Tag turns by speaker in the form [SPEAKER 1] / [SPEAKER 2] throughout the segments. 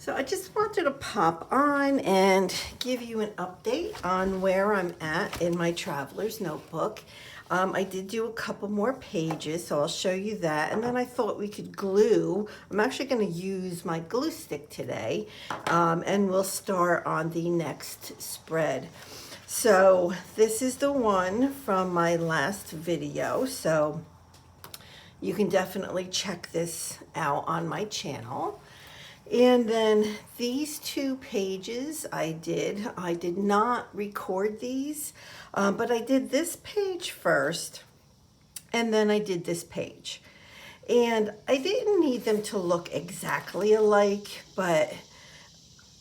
[SPEAKER 1] So I just wanted to pop on and give you an update on where I'm at in my traveler's notebook. I did do a couple more pages, so I'll show you that. And then I thought we could glue. I'm actually going to use my glue stick today, and we'll start on the next spread. So this is the one from my last video, so you can definitely check this out on my channel. And then these two pages I did not record these, but I did this page first, and then I did this page. And I didn't need them to look exactly alike, but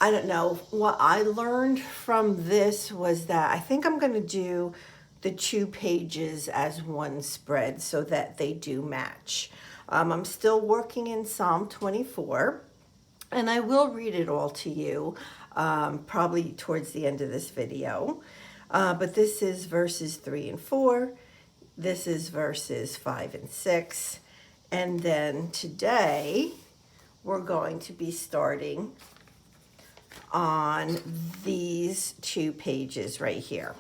[SPEAKER 1] I don't know, what I learned from this was that I think I'm going to do the two pages as one spread so that they do match. I'm still working in Psalm 24. And I will read it all to you, probably towards the end of this video. But this is verses 3 and 4. This is verses 5 and 6. And then today, we're going to be starting on these two pages right here.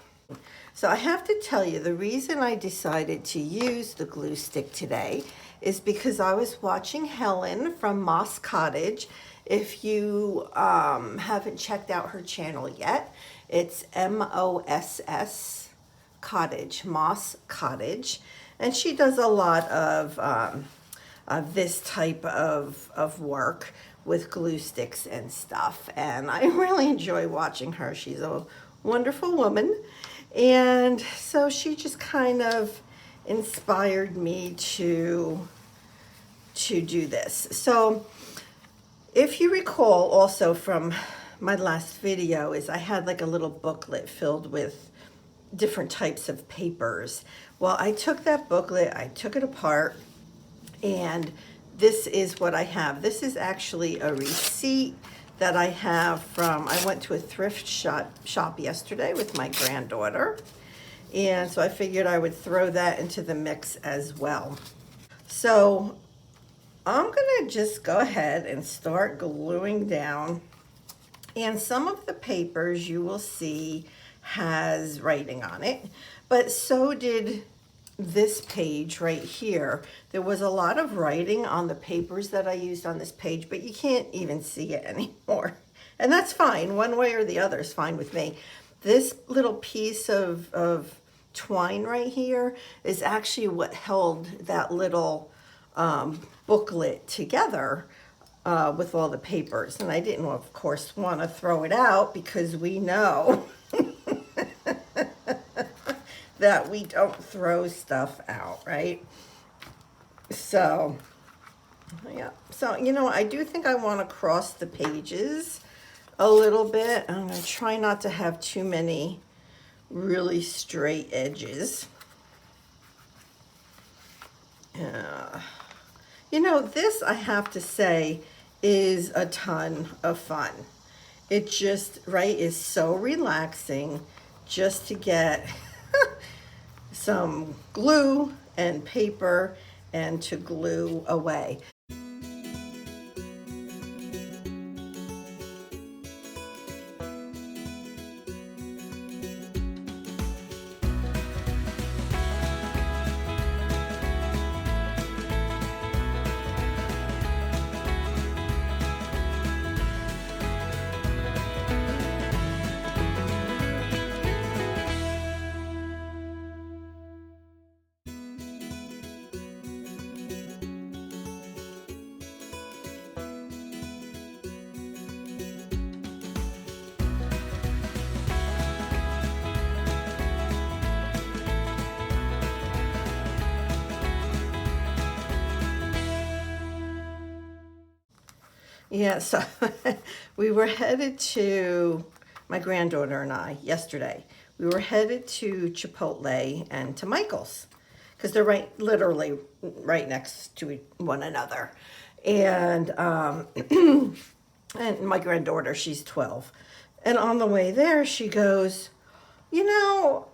[SPEAKER 1] So I have to tell you, the reason I decided to use the glue stick today is because I was watching Helen from Moss Cottage. If you haven't checked out her channel yet, it's MOSS Cottage, Moss Cottage. And she does a lot of this type of work with glue sticks and stuff. And I really enjoy watching her. She's a wonderful woman. And so she just kind of inspired me to do this. So if you recall also from my last video is I had like a little booklet filled with different types of papers. Well, I took that booklet, I took it apart, and this is what I have. This is actually a receipt that I have from, I went to a thrift shop yesterday with my granddaughter. And so I figured I would throw that into the mix as well. So I'm gonna just go ahead and start gluing down. And some of the papers you will see has writing on it, but so did this page right here. There was a lot of writing on the papers that I used on this page, but you can't even see it anymore. And that's fine, one way or the other is fine with me. This little piece of twine right here is actually what held that little booklet together with all the papers. And I didn't, of course, want to throw it out because we know that we don't throw stuff out, right? So, yeah. So, you know, I do think I want to cross the pages a little bit. I'm going to try not to have too many really straight edges. You know, this, I have to say, is a ton of fun. It just, right, is so relaxing just to get some glue and paper and to glue away. Yeah, so we were headed to, my granddaughter and I, yesterday. We were headed to Chipotle and to Michael's because they're literally right next to one another. And and my granddaughter, she's 12. And on the way there, she goes, you know,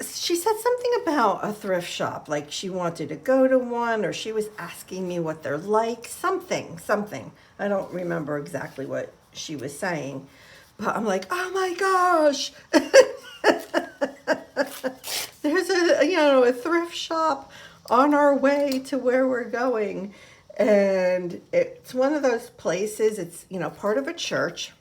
[SPEAKER 1] she said something about a thrift shop, like she wanted to go to one, or she was asking me what they're like, something. I don't remember exactly what she was saying, but I'm like, oh my gosh, there's a thrift shop on our way to where we're going. And it's one of those places, it's, part of a church.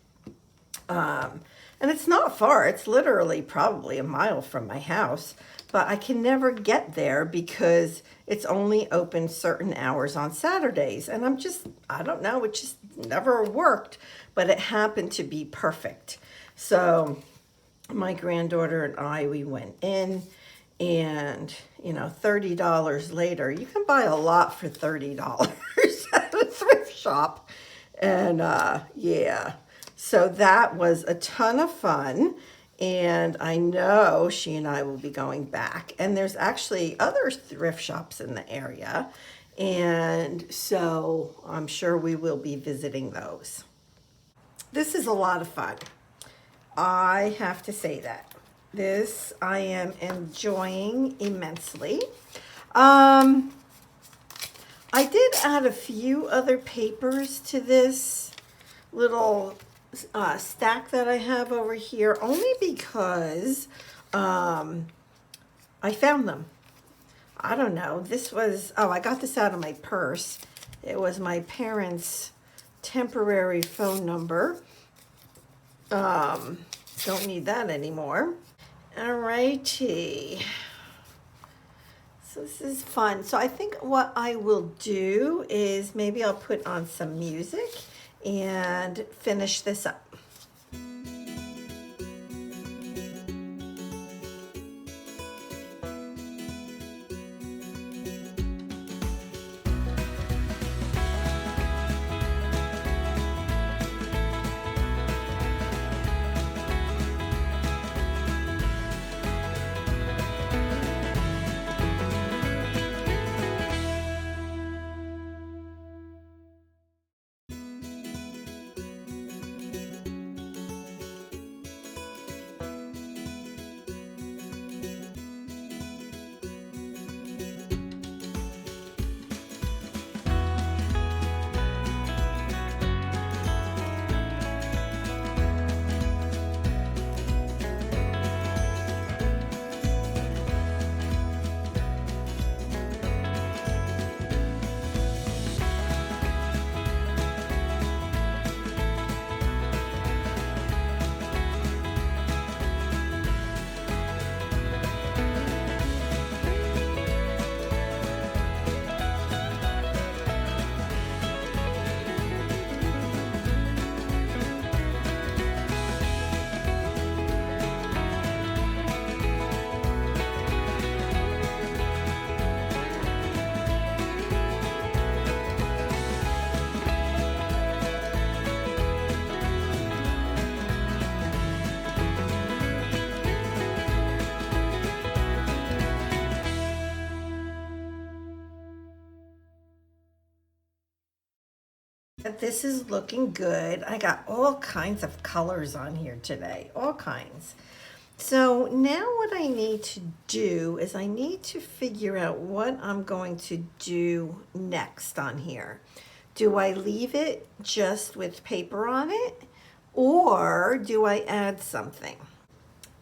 [SPEAKER 1] And it's not far. It's literally probably a mile from my house, but I can never get there because it's only open certain hours on Saturdays. And I don't know, it just never worked, but it happened to be perfect. So my granddaughter and I, we went in, and $30 later, you can buy a lot for $30 at a thrift shop. And yeah. So that was a ton of fun, and I know she and I will be going back. And there's actually other thrift shops in the area, and so I'm sure we will be visiting those. This is a lot of fun. I have to say that. This I am enjoying immensely. I did add a few other papers to this little stack that I have over here, only because I found them. I don't know. I got this out of my purse. It was my parents' temporary phone number. Don't need that anymore. Alrighty. So this is fun. So I think what I will do is maybe I'll put on some music and finish this up. This is looking good. I got all kinds of colors on here today, all kinds. So now what I need to do is I need to figure out what I'm going to do next on here. Do I leave it just with paper on it, or do I add something?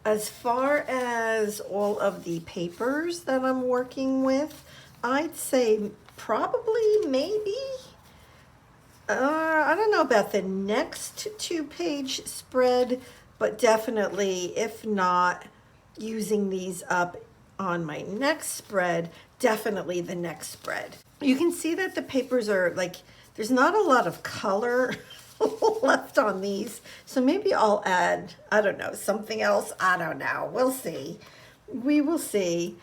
[SPEAKER 1] As far as all of the papers that I'm working with, I'd say probably maybe I don't know about the next 2-page spread, but definitely, if not using these up on my next spread, definitely the next spread. You can see that the papers are like, there's not a lot of color left on these. So maybe I'll add, I don't know, something else. I don't know. We'll see. We will see.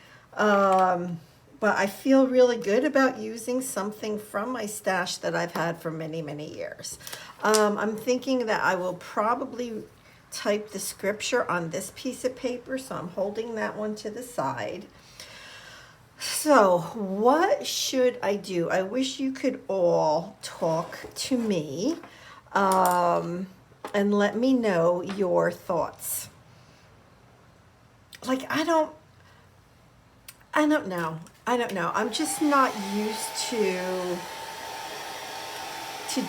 [SPEAKER 1] But I feel really good about using something from my stash that I've had for many, many years. I'm thinking that I will probably type the scripture on this piece of paper, so I'm holding that one to the side. So what should I do? I wish you could all talk to me and let me know your thoughts. like, I don't know. I don't know. I'm just not used to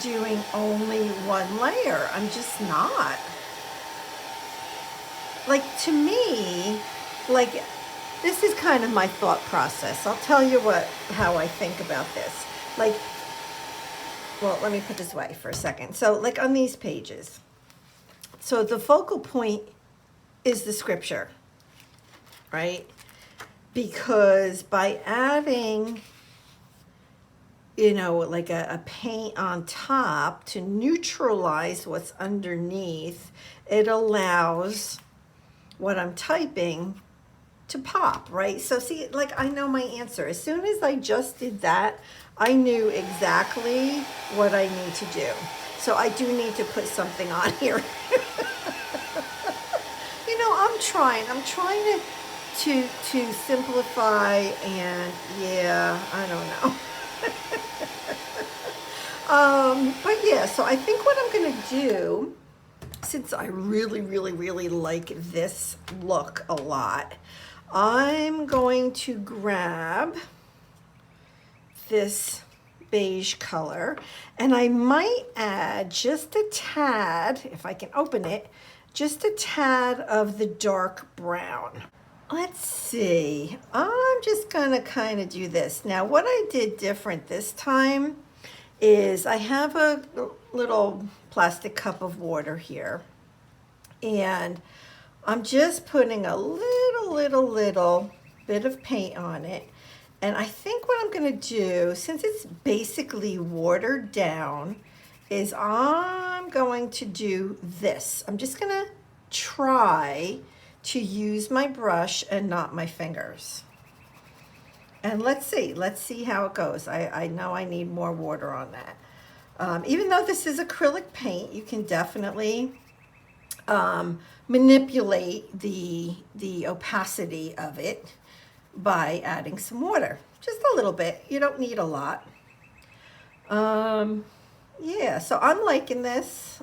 [SPEAKER 1] doing only one layer. I'm just not. Like, to me, like, this is kind of my thought process. I'll tell you how I think about this. Like, well, let me put this away for a second. So, like, on these pages, so the focal point is the scripture, right? Because by adding, you know, like a paint on top to neutralize what's underneath, it allows what I'm typing to pop, right? So see, like, I know my answer. As soon as I just did that, I knew exactly what I need to do. So I do need to put something on here. You know, I'm trying to simplify, and yeah, I don't know. But yeah, so I think what I'm gonna do, since I really, really, really like this look a lot, I'm going to grab this beige color, and I might add just a tad, if I can open it, just a tad of the dark brown. Let's see, I'm just gonna kind of do this. Now, what I did different this time is I have a little plastic cup of water here, and I'm just putting a little bit of paint on it. And I think what I'm gonna do, since it's basically watered down, is I'm going to do this. I'm just gonna try to use my brush and not my fingers. And let's see how it goes. I know I need more water on that. Even though this is acrylic paint, you can definitely manipulate the opacity of it by adding some water. Just a little bit. You don't need a lot. Yeah, so I'm liking this.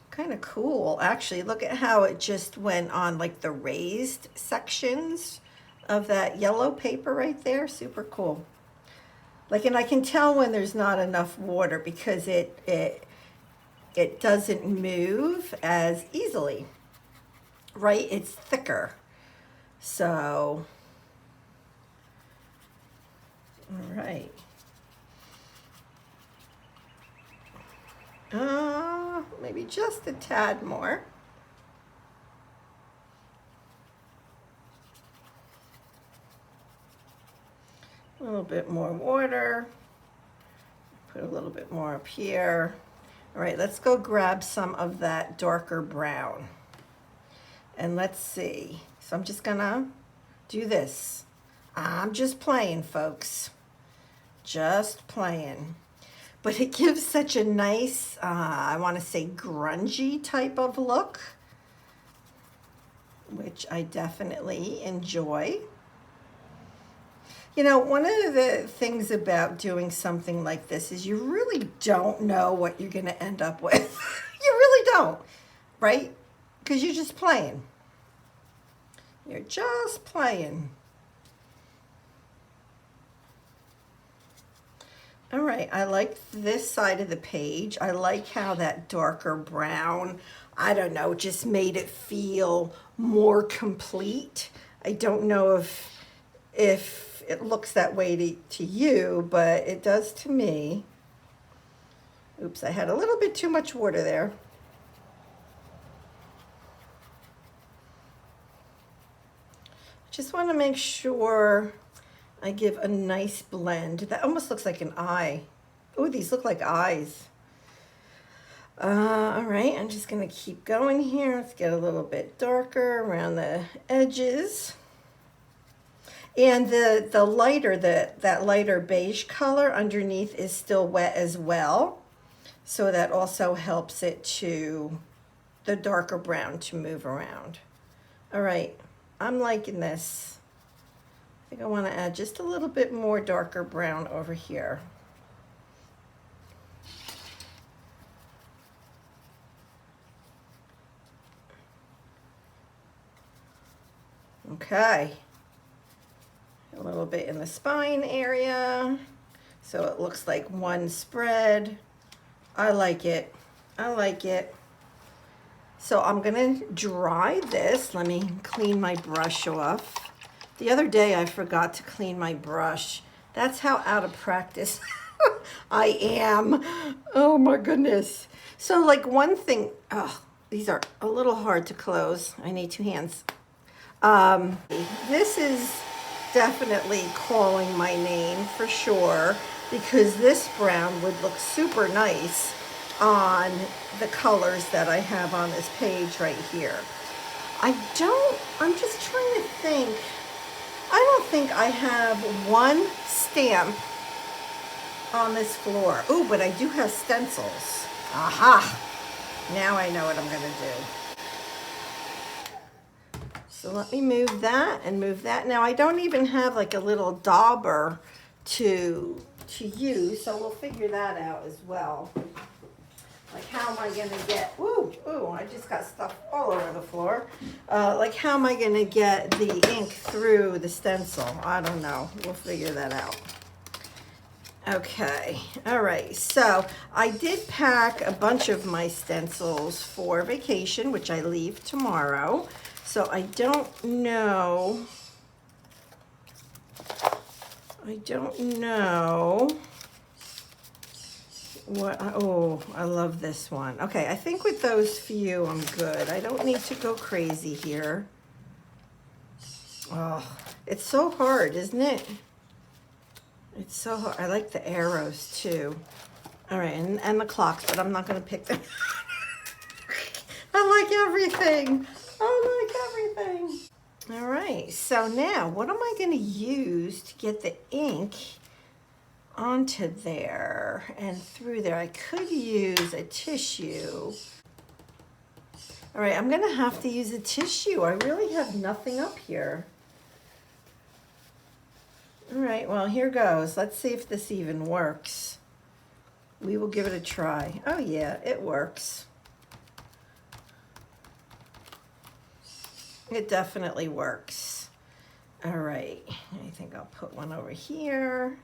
[SPEAKER 1] Kind of cool, actually. Look at how it just went on like the raised sections of that yellow paper right there. Super cool. Like, and I can tell when there's not enough water because it doesn't move as easily, right? It's thicker. So, all right. Maybe just a tad more. A little bit more water. Put a little bit more up here. All right, let's go grab some of that darker brown. And let's see. So I'm just gonna do this. I'm just playing, folks. Just playing. But it gives such a nice, I want to say grungy type of look, which I definitely enjoy. You know, one of the things about doing something like this is you really don't know what you're going to end up with. You really don't, right? Because you're just playing. You're just playing. All right, I like this side of the page. I like how that darker brown, I don't know, just made it feel more complete. I don't know if it looks that way to you, but it does to me. Oops, I had a little bit too much water there. Just want to make sure I give a nice blend. That almost looks like an eye. Oh, these look like eyes. All right, I'm just gonna keep going here. Let's get a little bit darker around the edges. And the lighter, that lighter beige color underneath is still wet as well. So that also helps it to, the darker brown to move around. All right, I'm liking this. I think I want to add just a little bit more darker brown over here. Okay. A little bit in the spine area, so it looks like one spread. I like it. I like it. So I'm gonna dry this. Let me clean my brush off. The other day I forgot to clean my brush. That's how out of practice I am. Oh my goodness. So like one thing, oh, these are a little hard to close. I need two hands. This is definitely calling my name for sure, because this brown would look super nice on the colors that I have on this page right here. I'm just trying to think. I don't think I have one stamp on this floor. Oh, but I do have stencils. Aha! Now I know what I'm gonna do. So let me move that and move that. Now I don't even have like a little dauber to use, so we'll figure that out as well. Like how am I gonna get, ooh, I just got stuff all over the floor. Like how am I gonna get the ink through the stencil? I don't know, we'll figure that out. Okay, all right, so I did pack a bunch of my stencils for vacation, which I leave tomorrow. So I don't know what, oh, I love this one. Okay, I think with those few, I'm good. I don't need to go crazy here. Oh, it's so hard, isn't it? It's so hard. I like the arrows too. All right, and the clocks, but I'm not gonna pick them. I like everything. I like everything. All right, so now what am I gonna use to get the ink onto there and through there? I could use a tissue. All right, I'm gonna have to use a tissue. I really have nothing up here. All right, well, here goes. Let's see if this even works. We will give it a try. Oh yeah, it works. It definitely works. All right, I think I'll put one over here.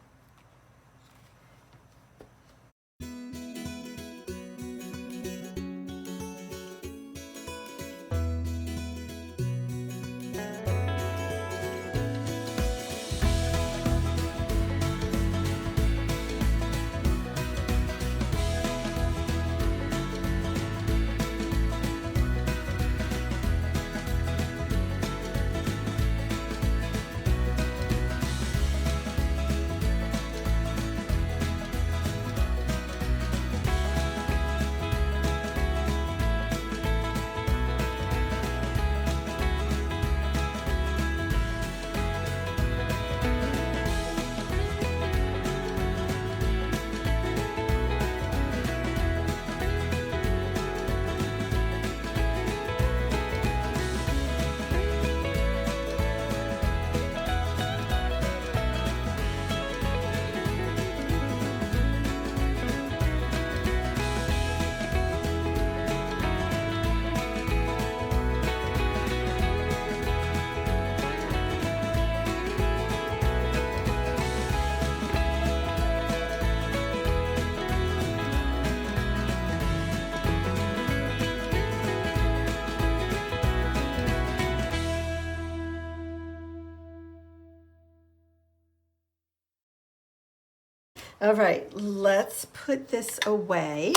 [SPEAKER 1] All right, let's put this away.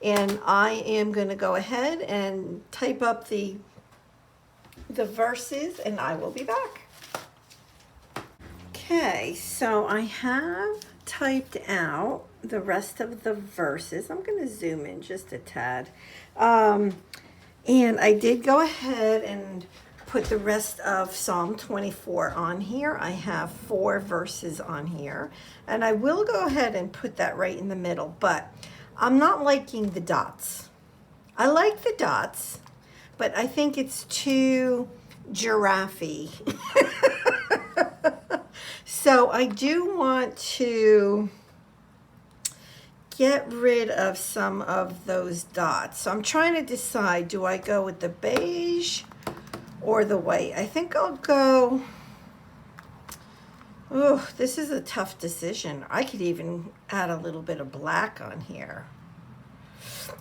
[SPEAKER 1] And I am going to go ahead and type up the verses, and I will be back. Okay, so I have typed out the rest of the verses. I'm going to zoom in just a tad. And I did go ahead and put the rest of Psalm 24 on here. I have 4 verses on here, and I will go ahead and put that right in the middle, but I'm not liking the dots. I like the dots, but I think it's too giraffe-y. So I do want to get rid of some of those dots. So I'm trying to decide, do I go with the beige or the white. I think I'll go, oh, this is a tough decision. I could even add a little bit of black on here.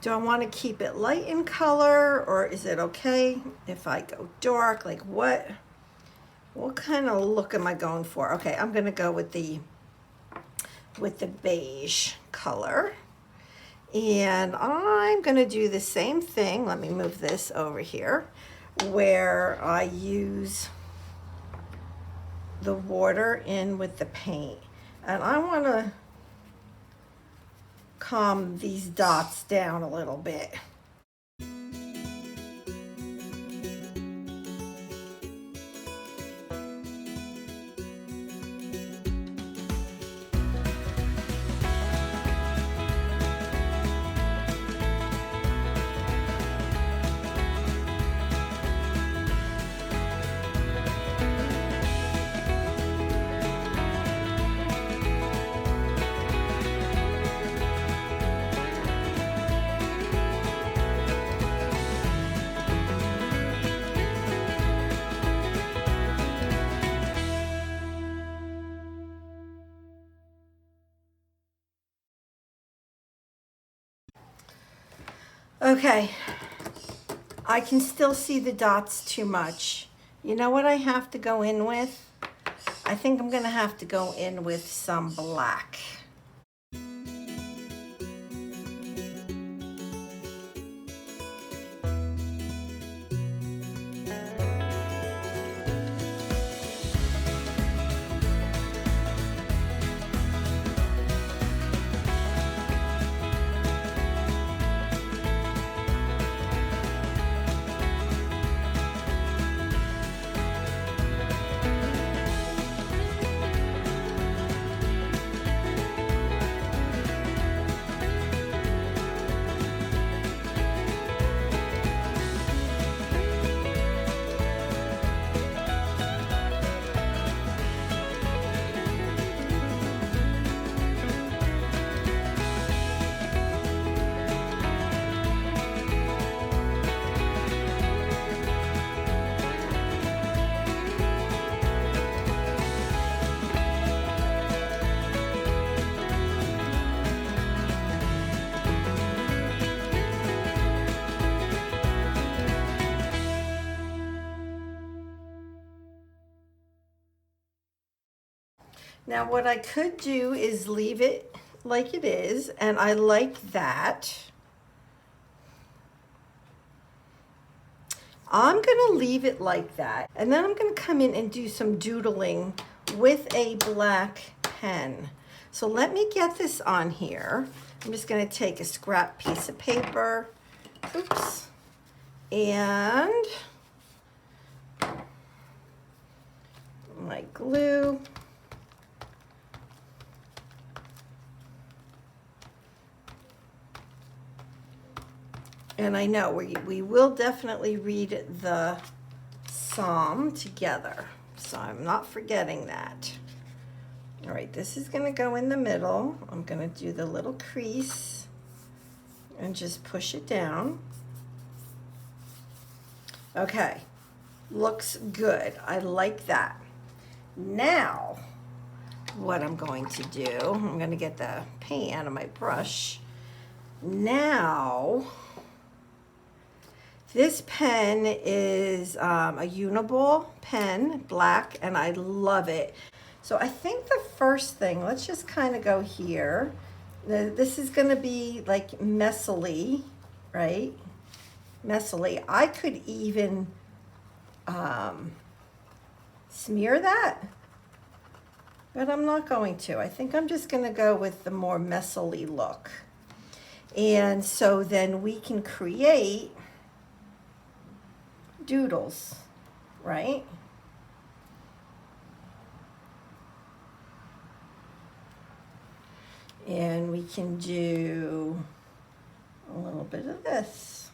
[SPEAKER 1] Do I want to keep it light in color, or is it okay if I go dark? Like what kind of look am I going for? Okay, I'm going to go with the beige color. And I'm going to do the same thing. Let me move this over here, where I use the water in with the paint. And I want to calm these dots down a little bit. Okay, I can still see the dots too much. You know what I have to go in with? I think I'm gonna have to go in with some black. Now what I could do is leave it like it is, and I like that. I'm gonna leave it like that, and then I'm gonna come in and do some doodling with a black pen. So let me get this on here. I'm just gonna take a scrap piece of paper, oops, and my glue. And I know we will definitely read the psalm together, so I'm not forgetting that. All right, this is going to go in the middle. I'm going to do the little crease and just push it down. Okay, looks good. I like that. Now, what I'm going to do, I'm going to get the paint out of my brush. Now, this pen is a Uniball pen, black, and I love it. So I think the first thing, let's just kind of go here. This is going to be like messily, right? Messily. I could even smear that, but I'm not going to. I think I'm just going to go with the more messily look. And so then we can create doodles, right? And we can do a little bit of this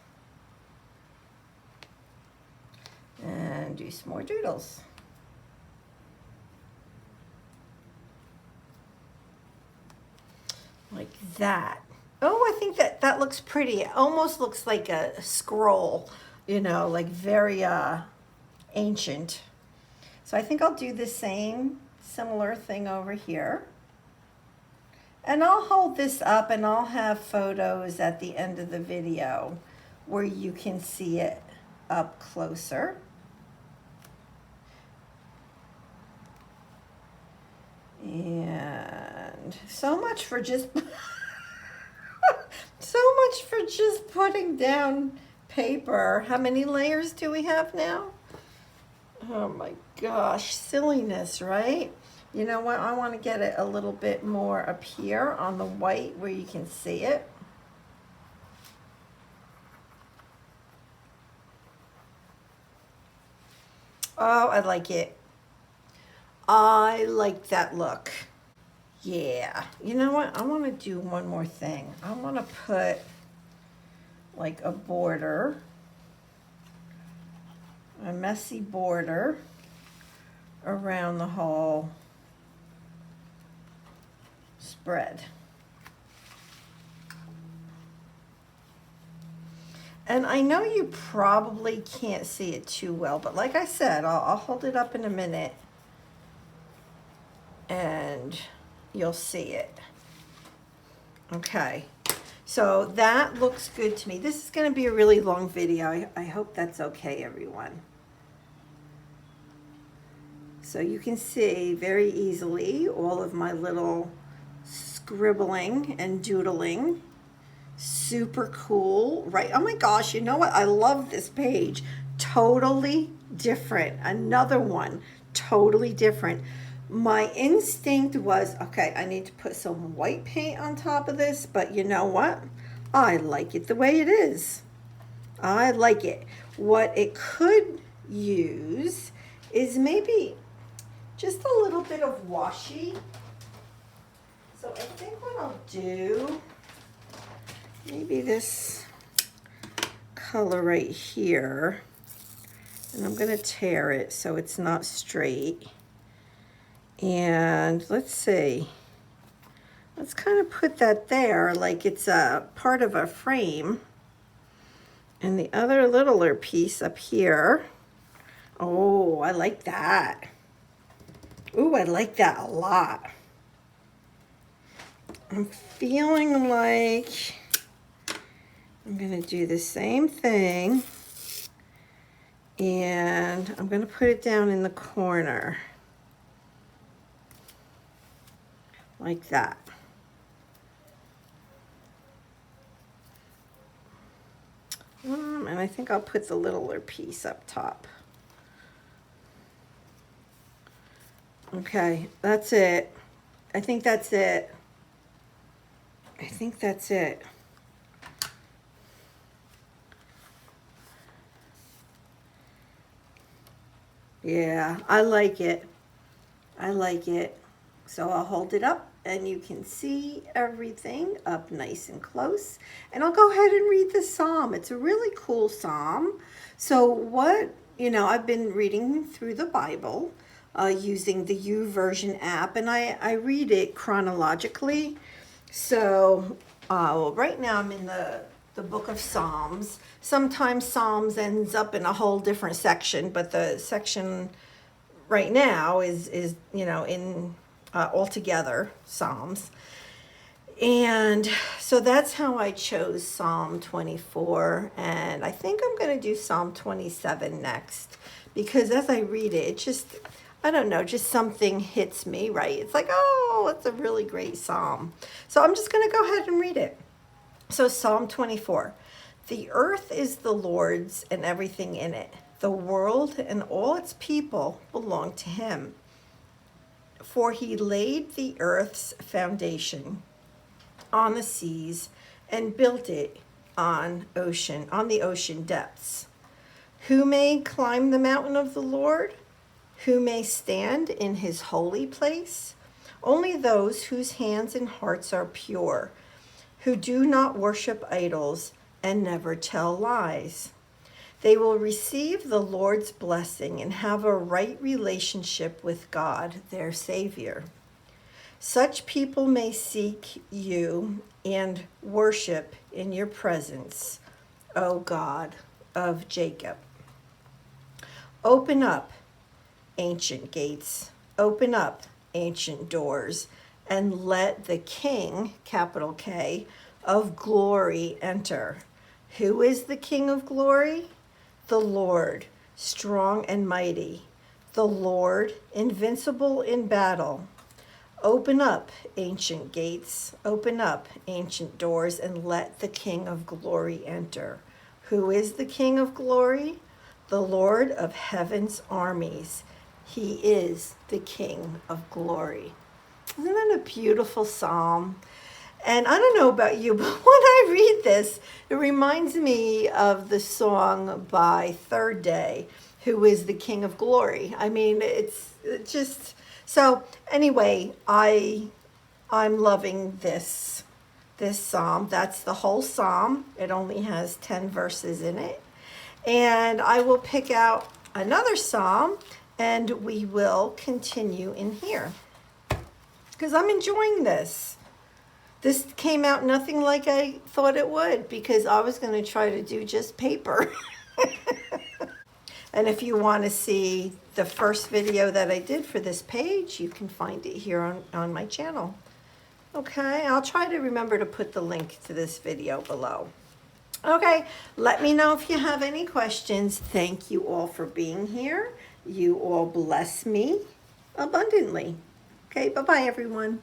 [SPEAKER 1] and do some more doodles. Like that. Oh, I think that looks pretty. It almost looks like a scroll, you know, like very ancient. So I think I'll do the same similar thing over here. And I'll hold this up and I'll have photos at the end of the video where you can see it up closer. And so much for just putting down paper. How many layers do we have now? Oh my gosh, silliness, right? You know what? I want to get it a little bit more up here on the white where you can see it. Oh, I like it. I like that look. Yeah. You know what? I want to do one more thing. I want to put like a border, a messy border around the whole spread. And I know you probably can't see it too well, but like I said, I'll hold it up in a minute and you'll see it. Okay, so that looks good to me. This is going to be a really long video. I hope that's okay, everyone. So you can see very easily all of my little scribbling and doodling. Super cool, right? Oh my gosh, you know what? I love this page. Totally different. Another one, totally different. My instinct was, okay, I need to put some white paint on top of this, but you know what? I like it the way it is. I like it. What it could use is maybe just a little bit of washi. So I think what I'll do, maybe this color right here, and I'm going to tear it so it's not straight. And let's see, let's kind of put that there like it's a part of a frame. And the other littler piece up here, oh, I like that. Ooh, I like that a lot. I'm feeling like I'm going to do the same thing, and I'm going to put it down in the corner like that. And I think I'll put the littler piece up top. Okay, that's it. I think that's it. I think that's it. Yeah, I like it. I like it. So I'll hold it up and you can see everything up nice and close. And I'll go ahead and read the psalm. It's a really cool psalm. So I've been reading through the Bible using the YouVersion app, and I read it chronologically. So right now I'm in the book of Psalms. Sometimes Psalms ends up in a whole different section, but the section right now is in altogether Psalms. And so that's how I chose Psalm 24, and I think I'm going to do Psalm 27 next, because as I read it, just something hits me, right? It's like, oh, it's a really great psalm. So I'm just going to go ahead and read it. So Psalm 24, the earth is the Lord's and everything in it. The world and all its people belong to him. For he laid the earth's foundation on the seas and built it on the ocean depths. Who may climb the mountain of the Lord? Who may stand in his holy place? Only those whose hands and hearts are pure, who do not worship idols and never tell lies. They will receive the Lord's blessing and have a right relationship with God, their Savior. Such people may seek you and worship in your presence, O God of Jacob. Open up, ancient gates. Open up, ancient doors, and let the King, capital K, of glory enter. Who is the King of glory? The Lord, strong and mighty. The Lord, invincible in battle. Open up, ancient gates. Open up, ancient doors, and let the King of glory enter. Who is the King of glory? The Lord of heaven's armies. He is the King of glory. Isn't that a beautiful psalm? And I don't know about you, but when I read this, it reminds me of the song by Third Day, Who is the King of Glory. I mean, it's just, so anyway, I'm loving this psalm. That's the whole psalm. It only has 10 verses in it. And I will pick out another psalm and we will continue in here because I'm enjoying this. This came out nothing like I thought it would because I was going to try to do just paper. And if you want to see the first video that I did for this page, you can find it here on my channel. Okay, I'll try to remember to put the link to this video below. Okay, let me know if you have any questions. Thank you all for being here. You all bless me abundantly. Okay, bye-bye, everyone.